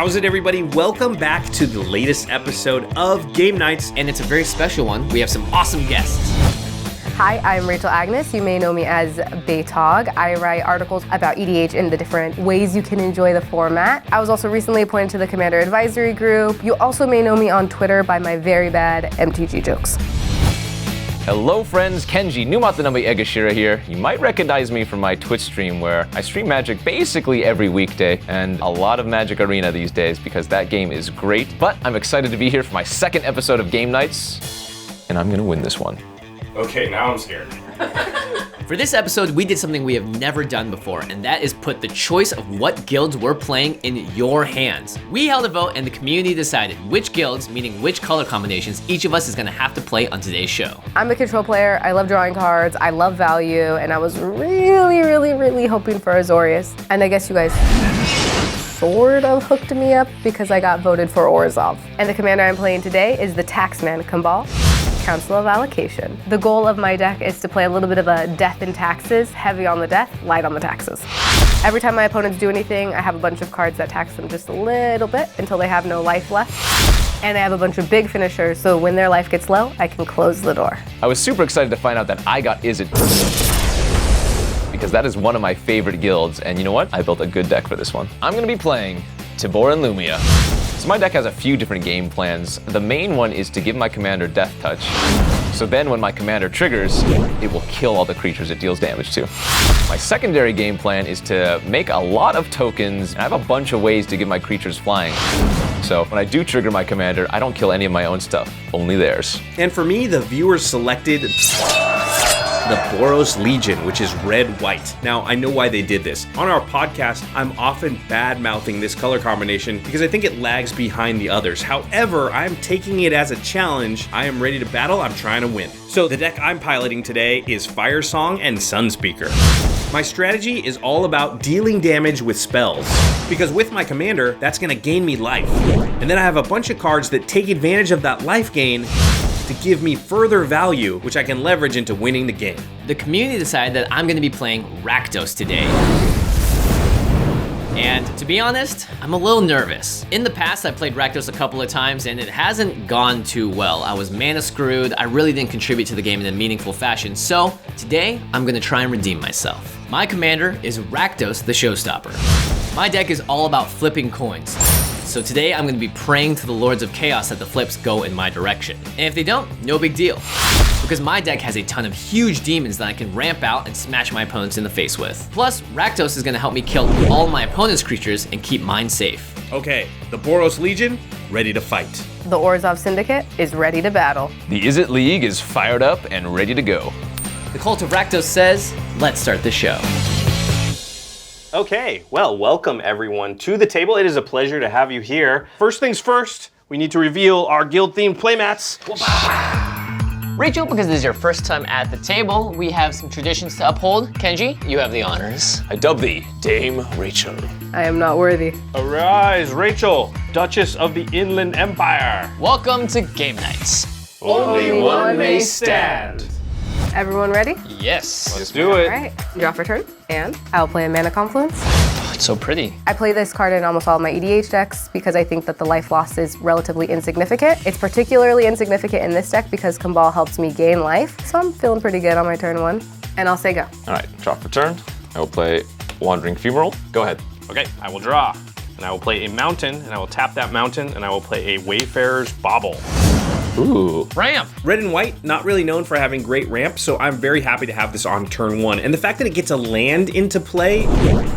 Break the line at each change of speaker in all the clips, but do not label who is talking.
How's it, everybody? Welcome back to the latest episode of Game Nights.
And it's a very special one. We have some awesome guests.
Hi, I'm Rachel Agnes. You may know me as Baytog. I write articles about EDH and the different ways you can enjoy the format. I was also recently appointed to the Commander Advisory Group. You also may know me on Twitter by my very bad MTG jokes.
Hello friends, Kenji Numot the Nummy Egashira here. You might recognize me from my Twitch stream where I stream Magic basically every weekday and a lot of Magic Arena these days because that game is great. But I'm excited to be here for my second episode of Game Nights and I'm gonna win this one.
Okay, now I'm scared.
For this episode, we did something we have never done before, and that is put the choice of what guilds we're playing in your hands. We held a vote and the community decided which guilds, meaning which color combinations, each of us is gonna have to play on today's show.
I'm a control player. I love drawing cards. I love value, and I was really hoping for Azorius. And I guess you guys sort of hooked me up because I got voted for Orzhov. And the commander I'm playing today is the Taxman Kambal. Council of Allocation. The goal of my deck is to play a little bit of a death and taxes, heavy on the death, light on the taxes. Every time my opponents do anything, I have a bunch of cards that tax them just a little bit until they have no life left. And I have a bunch of big finishers, so when their life gets low, I can close the door.
I was super excited to find out that I got Izzet because that is one of my favorite guilds, and you know what? I built a good deck for this one. I'm gonna be playing Tibor and Lumia. So my deck has a few different game plans. The main one is to give my commander Death Touch. So then when my commander triggers, it will kill all the creatures it deals damage to. My secondary game plan is to make a lot of tokens. I have a bunch of ways to give my creatures flying. So when I do trigger my commander, I don't kill any of my own stuff, only theirs.
And for me, the viewers selected the Boros Legion, which is red-white. Now, I know why they did this. On our podcast, I'm often bad-mouthing this color combination because I think it lags behind the others. However, I'm taking it as a challenge. I am ready to battle. I'm trying to win. So the deck I'm piloting today is Firesong and Sunspeaker. My strategy is all about dealing damage with spells, because with my commander, that's gonna gain me life. And then I have a bunch of cards that take advantage of that life gain to give me further value, which I can leverage into winning the game.
The community decided that I'm gonna be playing Rakdos today. And to be honest, I'm a little nervous. In the past, I played Rakdos a couple of times and it hasn't gone too well. I was mana screwed, I really didn't contribute to the game in a meaningful fashion. So today, I'm gonna try and redeem myself. My commander is Rakdos the Showstopper. My deck is all about flipping coins. So today I'm gonna be praying to the Lords of Chaos that the flips go in my direction. And if they don't, no big deal. Because my deck has a ton of huge demons that I can ramp out and smash my opponents in the face with. Plus, Rakdos is gonna help me kill all my opponent's creatures and keep mine safe.
Okay, the Boros Legion, ready to fight.
The Orzhov Syndicate is ready to battle.
The Izzet League is fired up and ready to go.
The Cult of Rakdos says, let's start the show.
Okay, well, welcome everyone to the table. It is a pleasure to have you here. First things first, we need to reveal our guild-themed playmats.
Rachel, because this is your first time at the table, we have some traditions to uphold. Kenji, you have the honors.
I dub thee Dame Rachel.
I am not worthy.
Arise, Rachel, Duchess of the Inland Empire.
Welcome to Game Nights.
Only one may stand.
Everyone ready?
Yes.
Let's do it.
All right, draw for turn, and I'll play a Mana Confluence.
Oh, it's so pretty.
I play this card in almost all my EDH decks because I think that the life loss is relatively insignificant. It's particularly insignificant in this deck because Kambal helps me gain life, so I'm feeling pretty good on my turn one. And I'll say go.
All right, draw for turn. I will play Wandering Fumarole. Go ahead.
Okay, I will draw, and I will play a mountain, and I will tap that mountain, and I will play a Wayfarer's Bauble.
Ooh.
Ramp.
Red and white, not really known for having great ramp, so I'm very happy to have this on turn one. And the fact that it gets a land into play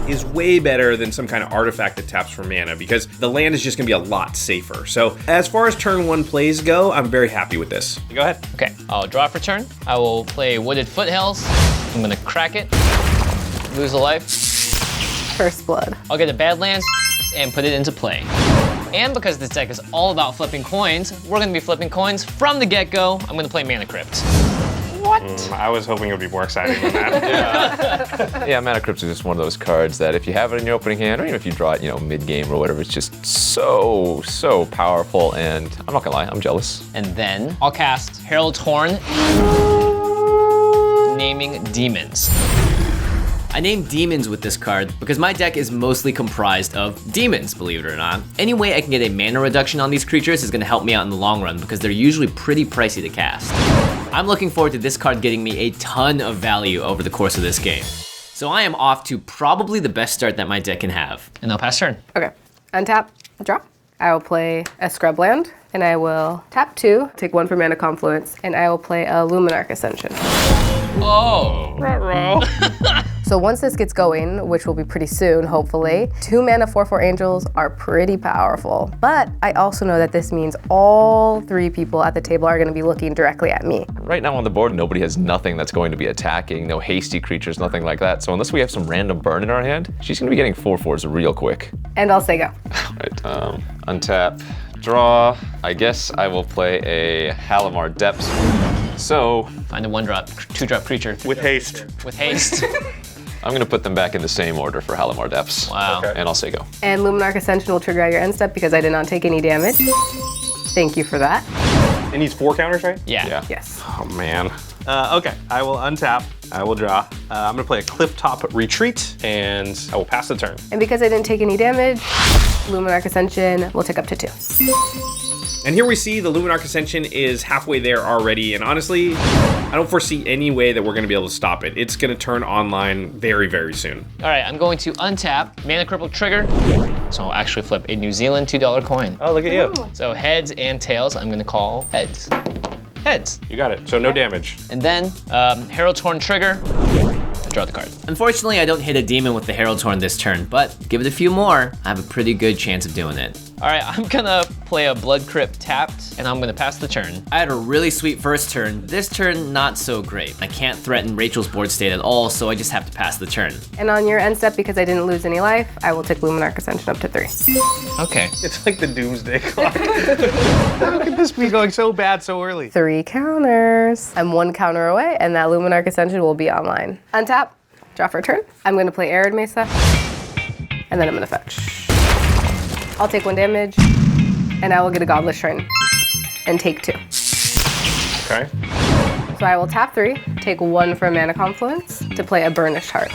is way better than some kind of artifact that taps for mana, because the land is just gonna be a lot safer. So as far as turn one plays go, I'm very happy with this. Go ahead.
Okay, I'll draw for turn. I will play Wooded Foothills. I'm gonna crack it, lose a life.
First blood.
I'll get a Badlands and put it into play. And because this deck is all about flipping coins, we're gonna be flipping coins from the get-go. I'm gonna play Mana Crypt.
What? I was hoping it would be more exciting than that.
Yeah, Mana Crypt is just one of those cards that if you have it in your opening hand, or even if you draw it, mid-game or whatever, it's just so powerful, and I'm not gonna lie, I'm jealous.
And then I'll cast Herald's Horn, naming demons. I named demons with this card because my deck is mostly comprised of demons, believe it or not. Any way I can get a mana reduction on these creatures is gonna help me out in the long run because they're usually pretty pricey to cast. I'm looking forward to this card getting me a ton of value over the course of this game. So I am off to probably the best start that my deck can have. And I'll pass turn.
Okay, untap, draw. I will play a Scrubland, and I will tap 2, take 1 for Mana Confluence, and I will play a Luminarch Ascension.
Oh!
So once this gets going, which will be pretty soon, hopefully, 2 mana 4/4 angels are pretty powerful. But I also know that this means all 3 people at the table are gonna be looking directly at me.
Right now on the board, nobody has nothing that's going to be attacking, no hasty creatures, nothing like that. So unless we have some random burn in our hand, she's gonna be getting 4/4s real quick.
And I'll say go.
Right, untap, draw. I guess I will play a Halimar Depths. So,
Find a 1-drop, 2-drop creature.
With haste.
With haste.
I'm gonna put them back in the same order for Halimar Depths.
Wow.
Okay.
And I'll say go.
And Luminarch Ascension will trigger out your end step because I did not take any damage. Thank you for that.
It needs 4 counters, right?
Yeah.
Yes.
Oh man. Okay, I will untap. I will draw. I'm gonna play a Clifftop Retreat, and I will pass the turn.
And because I didn't take any damage, Luminarch Ascension will take up to 2.
And here we see the Luminarch Ascension is halfway there already, and honestly, I don't foresee any way that we're gonna be able to stop it. It's gonna turn online very, very soon.
All right, I'm going to untap, mana cripple trigger. So I'll actually flip a New Zealand $2 coin.
Oh, look at you.
So heads and tails, I'm gonna call heads. Heads.
You got it, so no damage.
And then Herald's Horn trigger. I draw the card. Unfortunately, I don't hit a demon with the Herald's Horn this turn, but give it a few more, I have a pretty good chance of doing it. All right, I'm gonna play a Blood Crypt tapped, and I'm gonna pass the turn. I had a really sweet first turn. This turn, not so great. I can't threaten Rachel's board state at all, so I just have to pass the turn.
And on your end step, because I didn't lose any life, I will take Luminarch Ascension up to 3.
Okay.
It's like the doomsday clock. How could this be going so bad so early?
3 counters. I'm 1 counter away, and that Luminarch Ascension will be online. Untap, draw for a turn. I'm gonna play Arid Mesa, and then I'm gonna fetch. I'll take 1 damage, and I will get a Godless Shrine, and take 2.
Okay.
So I will tap 3, take 1 for Mana Confluence to play a Burnished Heart.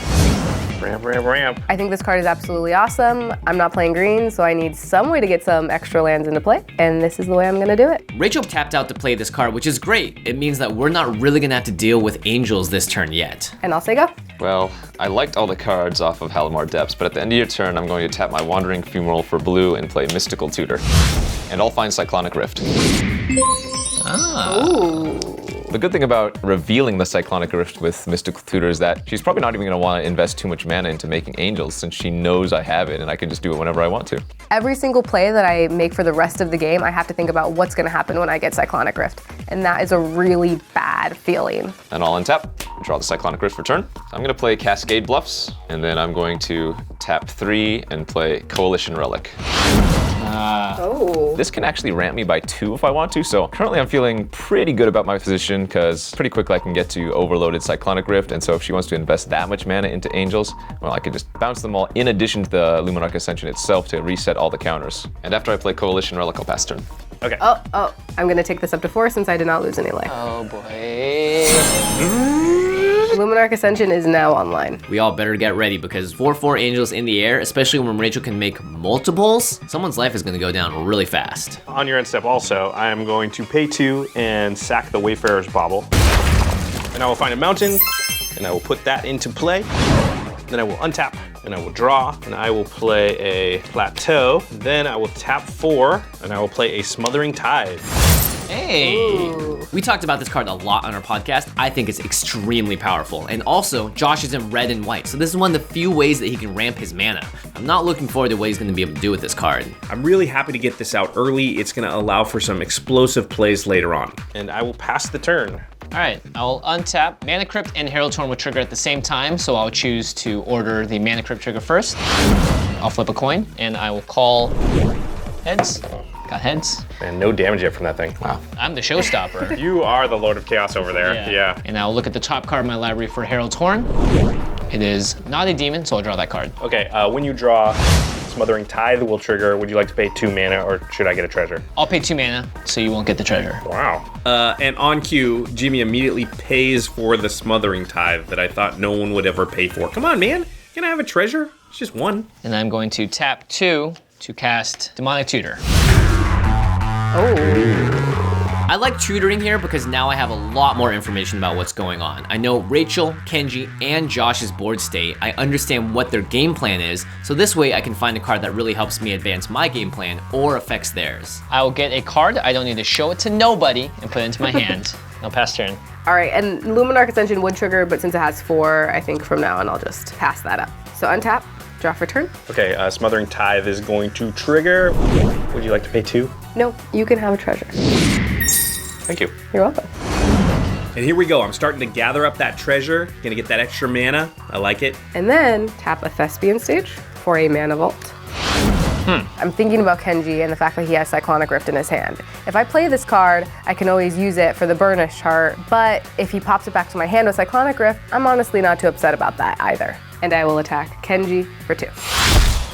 Ramp, ramp, ramp.
I think this card is absolutely awesome. I'm not playing green, so I need some way to get some extra lands into play, and this is the way I'm gonna do it.
Rachel tapped out to play this card, which is great. It means that we're not really gonna have to deal with angels this turn yet.
And I'll say go.
Well, I liked all the cards off of Halimar Depths, but at the end of your turn, I'm going to tap my Wandering Fumarole for blue and play Mystical Tutor. And I'll find Cyclonic Rift.
Ooh.
The good thing about revealing the Cyclonic Rift with Mystical Tutor is that she's probably not even going to want to invest too much mana into making angels since she knows I have it and I can just do it whenever I want to.
Every single play that I make for the rest of the game, I have to think about what's gonna happen when I get Cyclonic Rift. And that is a really bad feeling.
And I'll untap, draw the Cyclonic Rift for turn. I'm going to play Cascade Bluffs, and then I'm going to tap 3 and play Coalition Relic.
Oh.
This can actually ramp me by 2 if I want to, so currently I'm feeling pretty good about my position because pretty quickly I can get to overloaded Cyclonic Rift, and so if she wants to invest that much mana into angels, well, I could just bounce them all in addition to the Luminarch Ascension itself to reset all the counters. And after I play Coalition Relic, I'll pass turn.
Okay.
Oh, I'm gonna take this up to 4 since I did not lose any life.
Oh boy.
Luminarch Ascension is now online.
We all better get ready because 4/4 angels in the air, especially when Rachel can make multiples, someone's life is gonna go down really fast.
On your end step also, I am going to pay 2 and sack the Wayfarer's Bauble. And I will find a mountain, and I will put that into play. Then I will untap, and I will draw, and I will play a Plateau. Then I will tap 4, and I will play a Smothering Tide.
Hey!
Ooh.
We talked about this card a lot on our podcast. I think it's extremely powerful. And also, Josh is in red and white, so this is one of the few ways that he can ramp his mana. I'm not looking forward to what he's gonna be able to do with this card.
I'm really happy to get this out early. It's gonna allow for some explosive plays later on. And I will pass the turn.
All right, I'll untap. Mana Crypt and Herald's Horn will trigger at the same time, so I'll choose to order the Mana Crypt trigger first. I'll flip a coin, and I will call heads. Got heads.
And no damage yet from that thing.
Wow.
I'm the showstopper.
You are the Lord of Chaos over there. Yeah.
And I'll look at the top card of my library for Herald's Horn. It is not a demon, so I'll draw that card.
Okay, when you draw, Smothering Tithe will trigger. Would you like to pay 2 mana, or should I get a treasure?
I'll pay 2 mana, so you won't get the treasure.
Wow. And on cue, Jimmy immediately pays for the Smothering Tithe that I thought no one would ever pay for. Come on, man. Can I have a treasure? It's just 1.
And I'm going to tap 2 to cast Demonic Tutor.
Oh.
I like tutoring here because now I have a lot more information about what's going on. I know Rachel, Kenji, and Josh's board state. I understand what their game plan is, so this way I can find a card that really helps me advance my game plan or affects theirs. I will get a card. I don't need to show it to nobody and put it into my hand. I'll pass turn.
All right, and Luminarch Ascension would trigger, but since it has 4, I think from now on I'll just pass that up. So untap, draw for turn.
Okay, Smothering Tithe is going to trigger. Would you like to pay 2?
No, you can have a treasure.
Thank you.
You're welcome.
And here we go. I'm starting to gather up that treasure. Gonna get that extra mana. I like it.
And then tap a Thespian Stage for a mana vault. I'm thinking about Kenji and the fact that he has Cyclonic Rift in his hand. If I play this card, I can always use it for the Burnish chart, but if he pops it back to my hand with Cyclonic Rift, I'm honestly not too upset about that either. And I will attack Kenji for 2.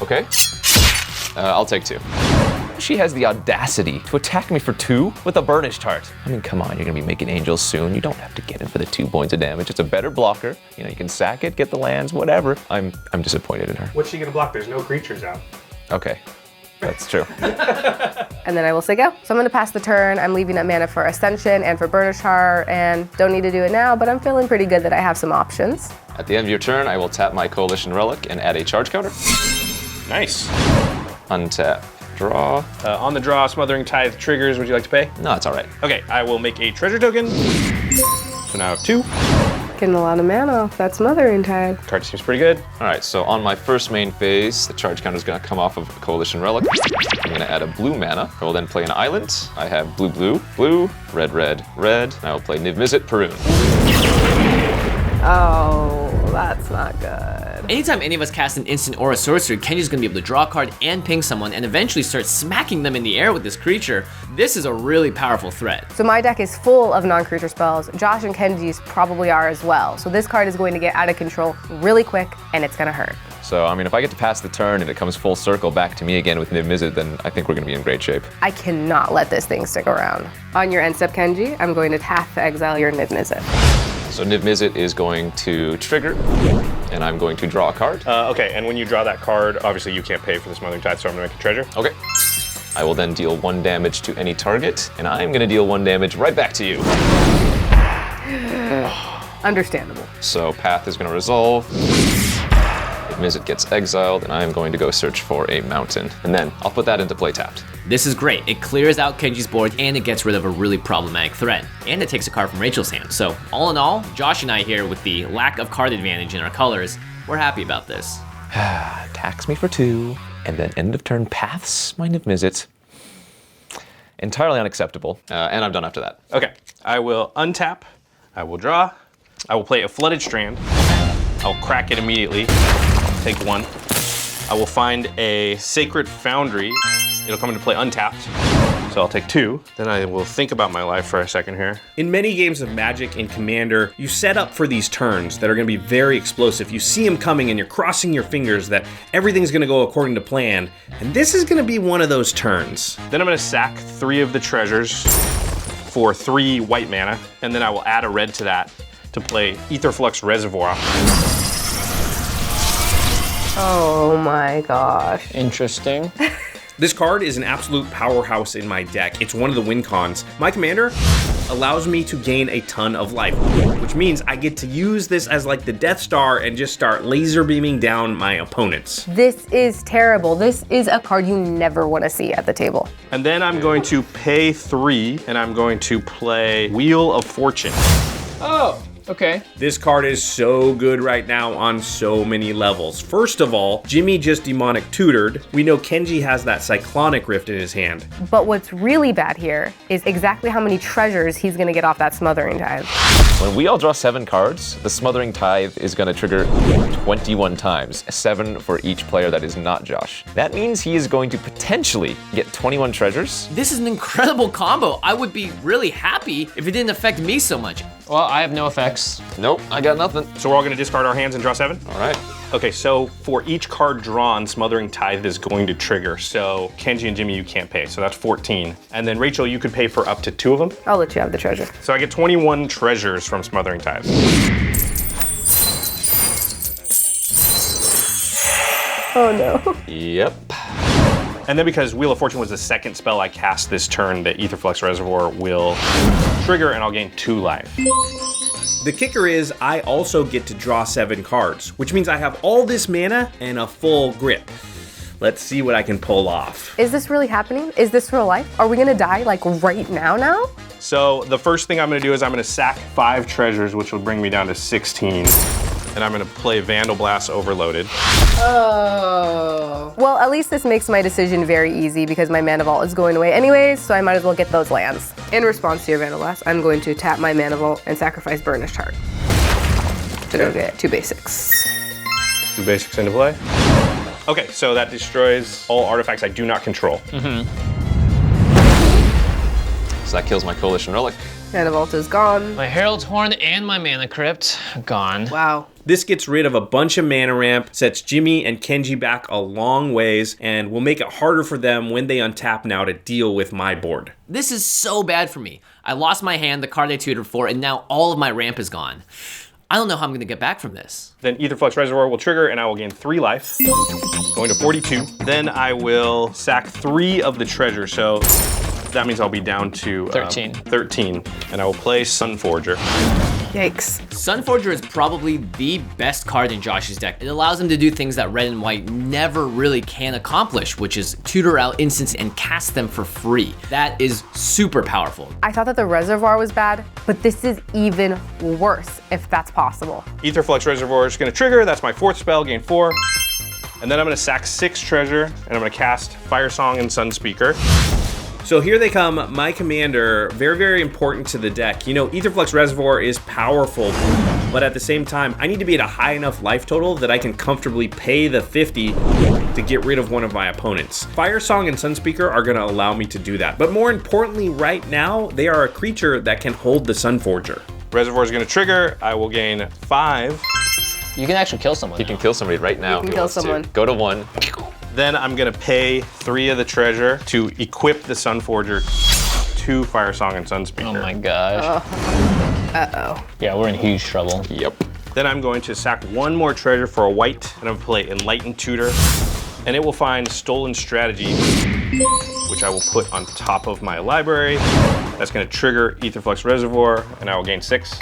Okay. I'll take 2. She has the audacity to attack me for 2 with a Burnished Heart. I mean, come on, you're gonna be making angels soon. You don't have to get it for the 2 points of damage. It's a better blocker. You know, you can sack it, get the lands, whatever. I'm disappointed in her.
What's she gonna block? There's no creatures out.
Okay, that's true.
And then I will say go. So I'm gonna pass the turn. I'm leaving up mana for Ascension and for Burnished Heart, and don't need to do it now, but I'm feeling pretty good that I have some options.
At the end of your turn, I will tap my Coalition Relic and add a charge counter.
Nice.
Untap. Draw.
On the draw, Smothering Tithe triggers. Would you like to pay?
No, it's all right.
Okay, I will make a treasure token. So now I have 2.
Getting a lot of mana off that Smothering Tithe.
Card seems pretty good.
All right, so on my first main phase, the charge counter is going to come off of Coalition Relic. I'm going to add a blue mana. I will then play an island. I have blue, blue, blue, red, red, red. And I will play Niv-Mizzet, Perun.
Oh, that's not good.
Anytime any of us cast an instant or a sorcery, Kenji's gonna be able to draw a card and ping someone and eventually start smacking them in the air with this creature. This is a really powerful threat.
So my deck is full of non-creature spells. Josh and Kenji's probably are as well. So this card is going to get out of control really quick, and it's gonna hurt.
So, I mean, if I get to pass the turn and it comes full circle back to me again with Niv-Mizzet, then I think we're going to be in great shape.
I cannot let this thing stick around. On your end step, Kenji, I'm going to have to exile your Niv-Mizzet.
So Niv-Mizzet is going to trigger, and I'm going to draw a card.
Okay, and when you draw that card, obviously you can't pay for the Smothering Tithe, so I'm gonna make a treasure.
Okay. I will then deal 1 damage to any target, and I'm gonna deal 1 damage right back to you.
Understandable.
So Path is gonna resolve. Niv-Mizzet gets exiled, and I'm going to go search for a mountain. And then I'll put that into play tapped.
This is great. It clears out Kenji's board and it gets rid of a really problematic threat. And it takes a card from Rachel's hand. So all in all, Josh and I here with the lack of card advantage in our colors, we're happy about this.
Tax me for 2, and then end of turn paths my Niv-Mizzet. Entirely unacceptable, and I'm done after that.
Okay, I will untap, I will draw, I will play a Flooded Strand, I'll crack it immediately, take 1. I will find a Sacred Foundry. It'll come into play untapped, so I'll take 2. Then I will think about my life for a second here. In many games of Magic and Commander, you set up for these turns that are going to be very explosive. You see them coming and you're crossing your fingers that everything's going to go according to plan, and this is going to be one of those turns. Then I'm going to sack 3 of the treasures for 3 white mana, and then I will add a red to that to play Aetherflux Reservoir.
Oh my gosh.
Interesting.
This card is an absolute powerhouse in my deck. It's one of the win cons. My commander allows me to gain a ton of life, which means I get to use this as like the Death Star and just start laser beaming down my opponents.
This is terrible. This is a card you never want to see at the table.
And then I'm going to pay 3 and I'm going to play Wheel of Fortune.
Oh. Okay.
This card is so good right now on so many levels. First of all, Jimmy just demonic tutored. We know Kenji has that Cyclonic Rift in his hand.
But what's really bad here is exactly how many treasures he's gonna get off that Smothering Tithe.
When we all draw 7 cards, the Smothering Tithe is going to trigger 21 times, 7 for each player that is not Josh. That means he is going to potentially get 21 treasures.
This is an incredible combo. I would be really happy if it didn't affect me so much. Well, I have no effects.
Nope, I got nothing.
So we're all gonna discard our hands and draw 7?
All right.
Okay, so for each card drawn, Smothering Tithe is going to trigger. So Kenji and Jimmy, you can't pay. So that's 14. And then Rachel, you could pay for up to 2 of them.
I'll let you have the treasure.
So I get 21 treasures from Smothering Tithe.
Oh no.
Yep.
And then because Wheel of Fortune was the second spell I cast this turn, the Aetherflux Reservoir will trigger and I'll gain 2 life. The kicker is I also get to draw 7 cards, which means I have all this mana and a full grip. Let's see what I can pull off.
Is this really happening? Is this real life? Are we gonna die like right now?
So the first thing I'm gonna do is I'm gonna sack 5 treasures, which will bring me down to 16. And I'm gonna play Vandal Blast Overloaded.
Oh. Well, at least this makes my decision very easy because my Mana Vault is going away anyways, so I might as well get those lands. In response to your Vandal Blast, I'm going to tap my Mana Vault and sacrifice Burnished Heart. So go get 2 basics.
2 basics into play. Okay, so that destroys all artifacts I do not control.
So that kills my Coalition Relic.
Mana Vault is gone.
My Herald's Horn and my Mana Crypt gone.
Wow.
This gets rid of a bunch of mana ramp, sets Jimmy and Kenji back a long ways, and will make it harder for them when they untap now to deal with my board.
This is so bad for me. I lost my hand, the card I tutored for, and now all of my ramp is gone. I don't know how I'm gonna get back from this.
Then Aetherflux Reservoir will trigger and I will gain 3 life, going to 42. Then I will sack 3 of the treasure, so that means I'll be down to 13, and I will play Sunforger.
Yikes.
Sunforger is probably the best card in Josh's deck. It allows him to do things that red and white never really can accomplish, which is tutor out instants and cast them for free. That is super powerful.
I thought that the Reservoir was bad, but this is even worse if that's possible.
Aetherflux Reservoir is gonna trigger, that's my 4th spell, gain 4. And then I'm gonna sack 6 treasure, and I'm gonna cast Firesong and Sunspeaker. So here they come, my commander, very, very important to the deck. You know, Aetherflux Reservoir is powerful, but at the same time, I need to be at a high enough life total that I can comfortably pay the 50 to get rid of one of my opponents. Firesong and Sunspeaker are gonna allow me to do that. But more importantly, right now, they are a creature that can hold the Sunforger. Reservoir is gonna trigger, I will gain 5.
You can actually kill someone.
He can kill somebody right now.
You can kill someone.
Go to 1.
Then I'm gonna pay 3 of the treasure to equip the Sunforger to Firesong and Sunspeaker.
Oh my gosh.
Uh-oh.
Yeah, we're in huge trouble.
Yep.
Then I'm going to sack 1 more treasure for a white, and I'm gonna play Enlightened Tutor, and it will find Stolen Strategy, which I will put on top of my library. That's gonna trigger Aetherflux Reservoir, and I will gain 6.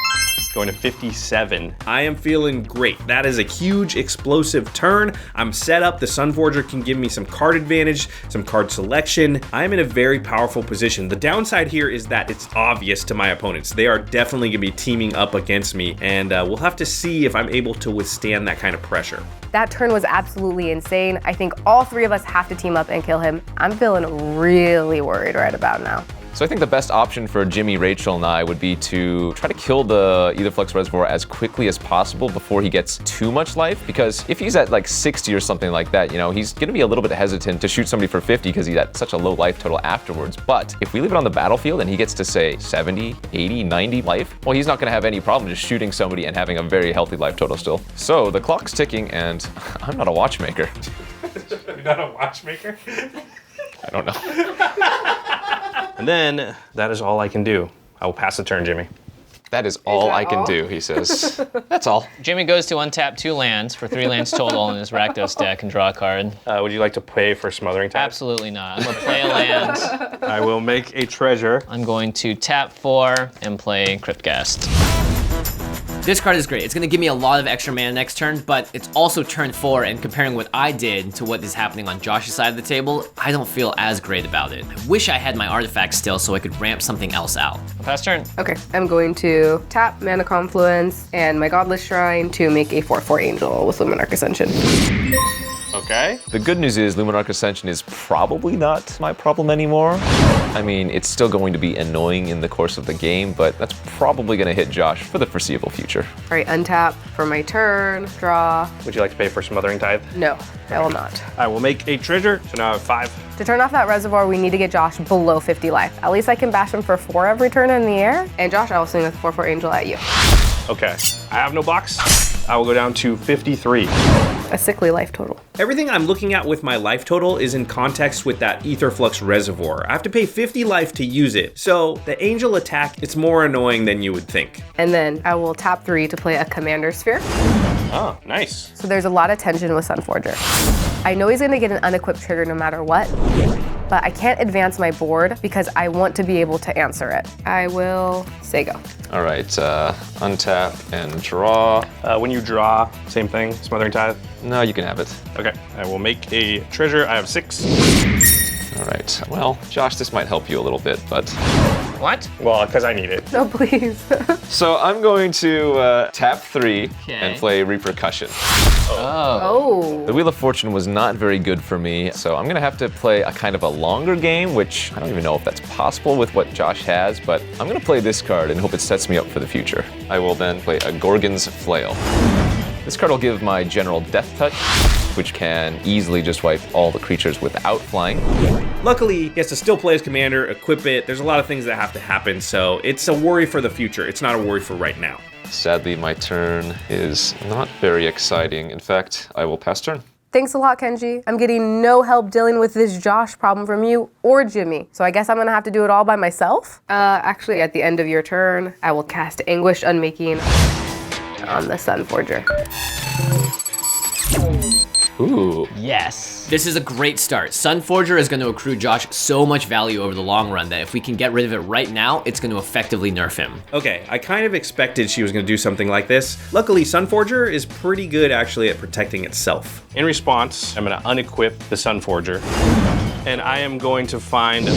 Going to 57. I am feeling great. That is a huge explosive turn. I'm set up. The Sunforger can give me some card advantage, some card selection. I'm in a very powerful position. The downside here is that it's obvious to my opponents. They are definitely gonna be teaming up against me, and we'll have to see if I'm able to withstand that kind of pressure.
That turn was absolutely insane. I think all 3 of us have to team up and kill him. I'm feeling really worried right about now.
So I think the best option for Jimmy, Rachel, and I would be to try to kill the Aetherflux Reservoir as quickly as possible before he gets too much life, because if he's at like 60 or something like that, you know, he's gonna be a little bit hesitant to shoot somebody for 50 because he's at such a low life total afterwards. But if we leave it on the battlefield and he gets to say 70, 80, 90 life, well, he's not gonna have any problem just shooting somebody and having a very healthy life total still. So the clock's ticking and I'm not a watchmaker.
You're not a watchmaker?
I don't know.
And then that is all I can do. I will pass the turn, Jimmy.
That is all
that
I can
all?
do, he says. That's all.
Jimmy goes to untap 2 lands for 3 lands total in his Rakdos deck and draw a card.
Would you like to pay for Smothering Tithe?
Absolutely not. I'm gonna play a land.
I will make a treasure.
I'm going to tap 4 and play Cryptghast. This card is great. It's gonna give me a lot of extra mana next turn, but it's also turn 4, and comparing what I did to what is happening on Josh's side of the table, I don't feel as great about it. I wish I had my artifacts still so I could ramp something else out. Pass turn.
Okay, I'm going to tap Mana Confluence and my Godless Shrine to make a 4/4 Angel with Luminarch Ascension.
Okay.
The good news is Luminarch Ascension is probably not my problem anymore. I mean, it's still going to be annoying in the course of the game, but that's probably going to hit Josh for the foreseeable future.
All right, untap for my turn, draw.
Would you like to pay for Smothering Tithe?
No, I will not.
I will make a treasure, so now I have 5.
To turn off that Reservoir, we need to get Josh below 50 life. At least I can bash him for 4 every turn in the air. And Josh, I will swing with 4/4 Angel at you.
Okay. I have no box.
I will go down to 53.
A sickly life total.
Everything I'm looking at with my life total is in context with that Etherflux reservoir. I have to pay 50 life to use it. So the angel attack, it's more annoying than you would think.
And then I will tap 3 to play a commander sphere.
Oh, nice.
So there's a lot of tension with Sunforger. I know he's gonna get an unequipped trigger no matter what, but I can't advance my board because I want to be able to answer it. I will say go.
All right, untap and draw.
When you draw, same thing, Smothering Tithe.
No, you can have it.
Okay, I will make a treasure. I have 6.
All right, well, Josh, this might help you a little bit, but...
What?
Well, because I need it.
No, please.
So I'm going to tap 3
Okay.
and play Repercussion.
Oh.
The Wheel of Fortune was not very good for me, so I'm gonna have to play a kind of a longer game, which I don't even know if that's possible with what Josh has, but I'm gonna play this card and hope it sets me up for the future. I will then play a Gorgon's Flail. This card will give my general Death Touch, which can easily just wipe all the creatures without flying.
Luckily, he has to still play his commander, equip it. There's a lot of things that have to happen, so it's a worry for the future. It's not a worry for right now.
Sadly, my turn is not very exciting. In fact, I will pass turn.
Thanks a lot, Kenji. I'm getting no help dealing with this Josh problem from you or Jimmy. So I guess I'm gonna have to do it all by myself? Actually, at the end of your turn, I will cast Anguished Unmaking on the Sunforger.
Ooh.
Yes. This is a great start. Sunforger is going to accrue Josh so much value over the long run that if we can get rid of it right now, it's going to effectively nerf him.
Okay, I kind of expected she was going to do something like this. Luckily, Sunforger is pretty good actually at protecting itself.
In response, I'm going to unequip the Sunforger, and I am going to find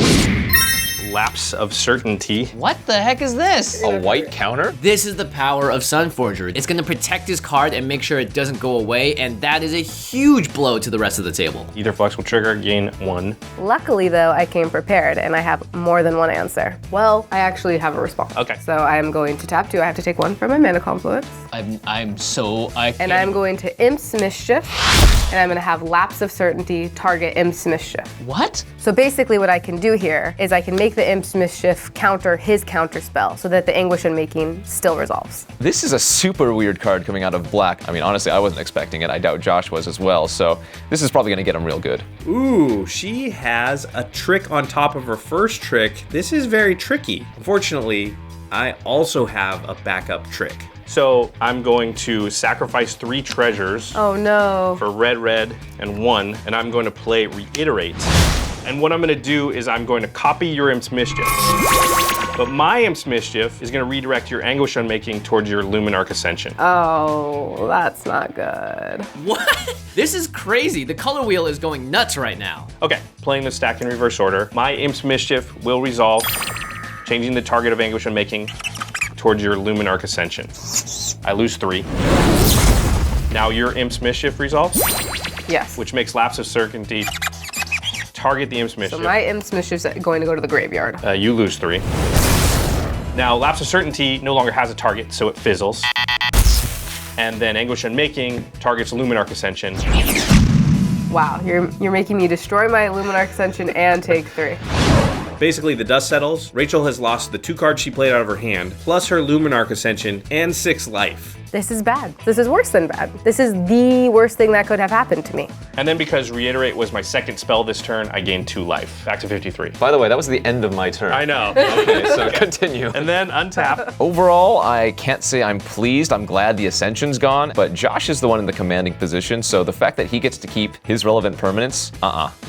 Lapse of Certainty.
What the heck is this?
A white counter?
This is the power of Sunforger. It's going to protect his card and make sure it doesn't go away, and that is a huge blow to the rest of the table.
Etherflux will trigger, gain 1.
Luckily, though, I came prepared and I have more than one answer. Well, I actually have a response.
Okay.
So I am going to tap 2. I have to take 1 from my mana confluence.
I'm
And I'm going to Imp's Mischief, and I'm going to have Lapse of Certainty target Imp's Mischief.
What?
So basically what I can do here is I can make the Imp's Mischief counter his counter spell so that the Anguish Unmaking still resolves.
This is a super weird card coming out of black. I mean, honestly, I wasn't expecting it. I doubt Josh was as well, so this is probably gonna get him real good.
Ooh, she has a trick on top of her first trick. This is very tricky. Unfortunately, I also have a backup trick.
So I'm going to sacrifice 3 treasures
Oh no.
for red, and 1, and I'm going to play Reiterate. And what I'm going to do is I'm going to copy your Imp's Mischief. But my Imp's Mischief is going to redirect your Anguish Unmaking towards your Luminarch Ascension.
Oh, that's not good.
What? This is crazy. The color wheel is going nuts right now.
Okay, playing the stack in reverse order. My Imp's Mischief will resolve, changing the target of Anguish Unmaking towards your Luminarch Ascension. I lose 3. Now your Imp's Mischief resolves,
Yes.
which makes Lapse of Certainty target the Imp's Mischief.
So my Imp's Mischief's going to go to the graveyard.
You lose 3. Now, Lapse of Certainty no longer has a target, so it fizzles. And then Anguish Unmaking targets Luminarch Ascension.
Wow, you're making me destroy my Luminarch Ascension and take 3.
Basically, the dust settles. Rachel has lost the 2 cards she played out of her hand, plus her Luminarch Ascension and 6 life.
This is bad. This is worse than bad. This is the worst thing that could have happened to me.
And then because Reiterate was my second spell this turn, I gained 2 life. Back to 53.
By the way, that was the end of my turn.
I know.
Okay, so continue.
And then untap.
Overall, I can't say I'm pleased. I'm glad the Ascension's gone, but Josh is the one in the commanding position, so the fact that he gets to keep his relevant permanents,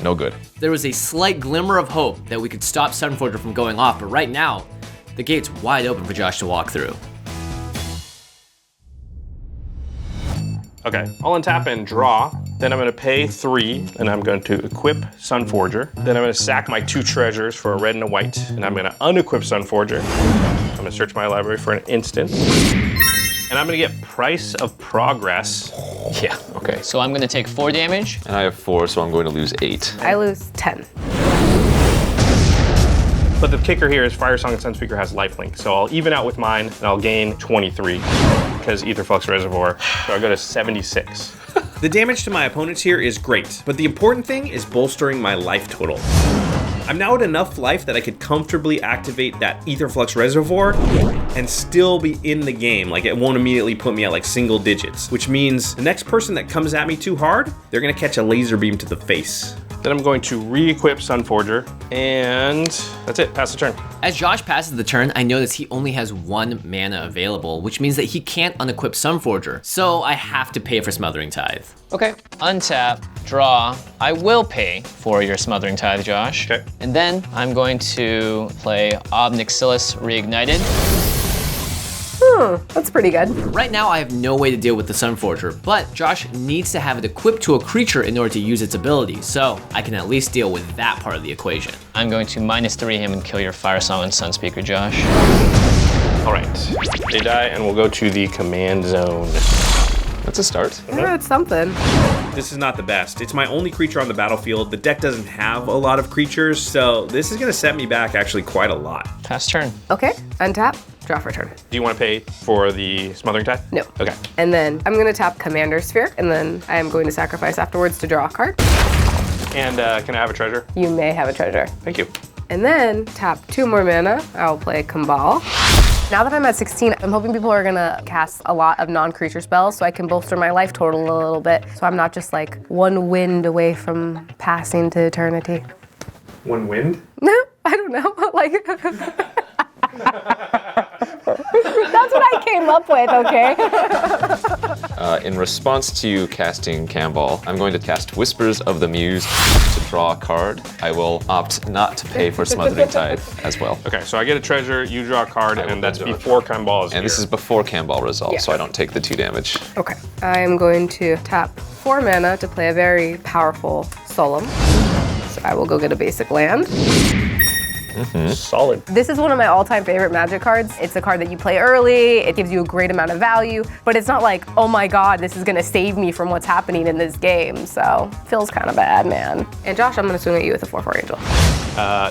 no good.
There was a slight glimmer of hope that we could stop Sunforger from going off, but right now, the gate's wide open for Josh to walk through.
Okay, I'll untap and draw. Then I'm going to pay 3, and I'm going to equip Sunforger. Then I'm going to sack my 2 treasures for a red and a white, and I'm going to unequip Sunforger. I'm going to search my library for an instant. And I'm going to get Price of Progress.
Yeah, okay.
So I'm gonna take 4 damage.
And I have 4, so I'm going to lose 8.
I lose 10.
But the kicker here is Firesong and Sunspeaker has lifelink, so I'll even out with mine, and I'll gain 23 because Etherflux Reservoir. So I go to 76.
The damage to my opponents here is great, but the important thing is bolstering my life total. I'm now at enough life that I could comfortably activate that Aetherflux Reservoir and still be in the game. Like, it won't immediately put me at like single digits, which means the next person that comes at me too hard, they're gonna catch a laser beam to the face.
Then I'm going to re-equip Sunforger, and that's it, pass the turn.
As Josh passes the turn, I notice he only has 1 mana available, which means that he can't unequip Sunforger, so I have to pay for Smothering Tithe.
Okay, untap, draw. I will pay for your Smothering Tithe, Josh.
Okay.
And then I'm going to play Obnixilis Reignited.
That's pretty good.
Right now, I have no way to deal with the Sunforger, but Josh needs to have it equipped to a creature in order to use its ability, so I can at least deal with that part of the equation.
I'm going to -3 him and kill your Firesong and Sunspeaker, Josh.
All right, they die, and we'll go to the command zone.
That's a start.
Yeah, it's something.
This is not the best. It's my only creature on the battlefield. The deck doesn't have a lot of creatures, so this is gonna set me back actually quite a lot.
Pass turn.
Okay, untap, draw for turn.
Do you want to pay for the Smothering Tithe?
No.
Okay.
And then I'm gonna tap Commander Sphere, and then I am going to sacrifice afterwards to draw a card.
And can I have a treasure?
You may have a treasure.
Thank you.
And then tap 2 more mana. I'll play Kambal. Now that I'm at 16, I'm hoping people are gonna cast a lot of non-creature spells so I can bolster my life total a little bit. So I'm not just like 1 wind away from passing to eternity.
1 wind?
No, I don't know. Like, that's what I came up with, okay?
In response to you casting Kambal, I'm going to cast Whispers of the Muse to draw a card. I will opt not to pay for Smothering Tithe as well.
Okay, so I get a treasure, you draw a card,
will
and that's
draw a
before Kambal is here.
And this is before Kambal resolves,
Yeah.
so I don't take the 2 damage.
Okay, I am going to tap 4 mana to play a very powerful Solemn. So I will go get a basic land.
Solid.
This is one of my all-time favorite Magic cards. It's a card that you play early, it gives you a great amount of value, but it's not like, oh my god, this is gonna save me from what's happening in this game, so feels kind of bad, man. And Josh, I'm gonna swing at you with a 4/4 Angel.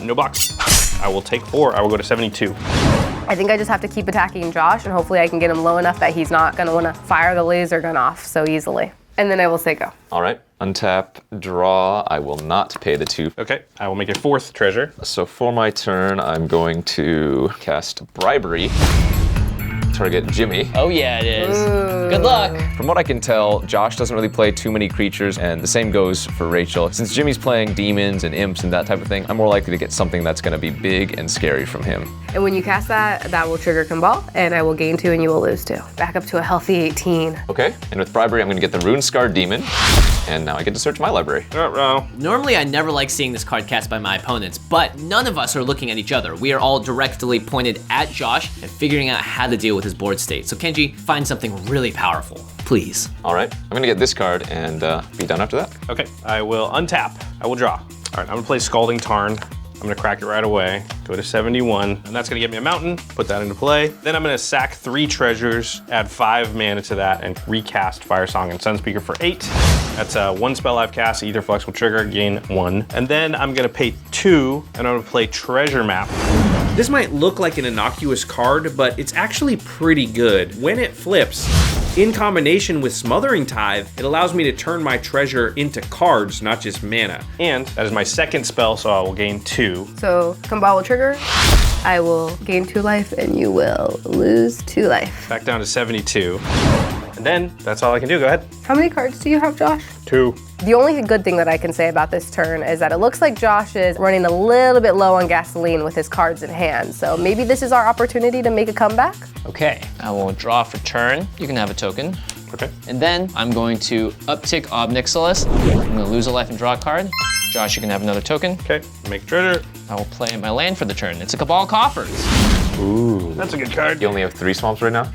No box. I will take 4. I will go to 72.
I think I just have to keep attacking Josh, and hopefully I can get him low enough that he's not gonna wanna fire the laser gun off so easily. And then I will say go.
All right, untap, draw. I will not pay the 2.
Okay, I will make a 4th treasure.
So for my turn, I'm going to cast Bribery. Target Jimmy.
Oh yeah, it is. Good luck.
From what I can tell, Josh doesn't really play too many creatures, and the same goes for Rachel. Since Jimmy's playing demons and imps and that type of thing, I'm more likely to get something that's gonna be big and scary from him.
And when you cast that, that will trigger Kambal, and I will gain 2 and you will lose 2. Back up to a healthy 18.
Okay, and with Bribery, I'm gonna get the Rune Scar Demon, and now I get to search my library.
Normally, I never like seeing this card cast by my opponents, but none of us are looking at each other. We are all directly pointed at Josh and figuring out how to deal with his board state. So Kenji, find something really powerful, please.
All right, I'm gonna get this card and be done after that.
Okay, I will untap. I will draw. All right, I'm gonna play Scalding Tarn. I'm gonna crack it right away, go to 71, and that's gonna get me a mountain, put that into play. Then I'm gonna sack 3 treasures, add 5 mana to that, and recast Firesong and Sunspeaker for 8. That's 1 spell I've cast, Aetherflux will trigger, gain 1. And then I'm gonna pay 2, and I'm gonna play Treasure Map.
This might look like an innocuous card, but it's actually pretty good. When it flips, in combination with Smothering Tithe, it allows me to turn my treasure into cards, not just mana.
And that is my 2nd spell, so I will gain 2.
So Kambal will trigger, I will gain 2 life, and you will lose 2 life.
Back down to 72. And then, that's all I can do, go ahead.
How many cards do you have, Josh?
2.
The only good thing that I can say about this turn is that it looks like Josh is running a little bit low on gasoline with his cards in hand. So maybe this is our opportunity to make a comeback.
Okay, I will draw for turn. You can have a token.
Okay.
And then I'm going to uptick Obnixilis. I'm gonna lose a life and draw a card. Josh, you can have another token.
Okay, make a treasure.
I will play my land for the turn. It's a Cabal Coffers.
Ooh.
That's a good card.
You only have 3 swamps right now?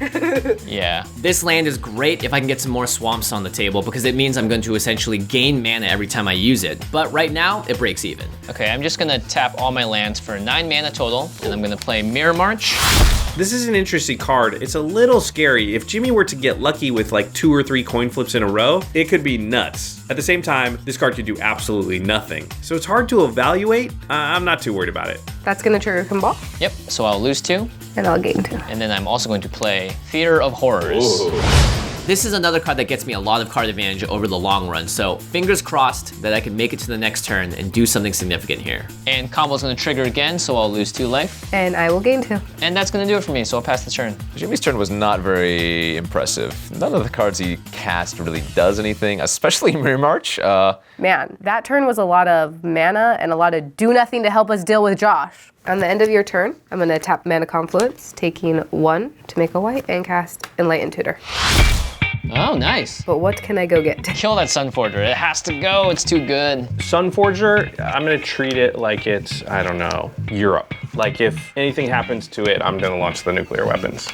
Yeah.
This land is great if I can get some more swamps on the table because it means I'm going to essentially gain mana every time I use it. But right now, it breaks even.
Okay, I'm just gonna tap all my lands for 9 mana total, and I'm gonna play Mirror March.
This is an interesting card. It's a little scary. If Jimmy were to get lucky with like 2 or 3 coin flips in a row, it could be nuts. At the same time, this card could do absolutely nothing. So it's hard to evaluate. I'm not too worried about it.
That's gonna trigger Kambal,
Yep, so I'll lose 2.
and I'll gain 2.
And then I'm also going to play Theater of Horrors.
Ooh.
This is another card that gets me a lot of card advantage over the long run, so fingers crossed that I can make it to the next turn and do something significant here.
And Kambal's gonna trigger again, so I'll lose 2 life.
And I will gain 2.
And that's gonna do it for me, so I'll pass the turn.
Jimmy's turn was not very impressive. None of the cards he cast really does anything, especially Mirror March.
Man, that turn was a lot of mana and a lot of do nothing to help us deal with Josh. On the end of your turn, I'm gonna tap Mana Confluence, taking 1 to make a white and cast Enlightened Tutor.
Oh, nice.
But what can I go get?
Kill that Sunforger. It has to go. It's too good.
Sunforger, I'm gonna treat it like it's, I don't know, Europe. Like if anything happens to it, I'm gonna launch the nuclear weapons.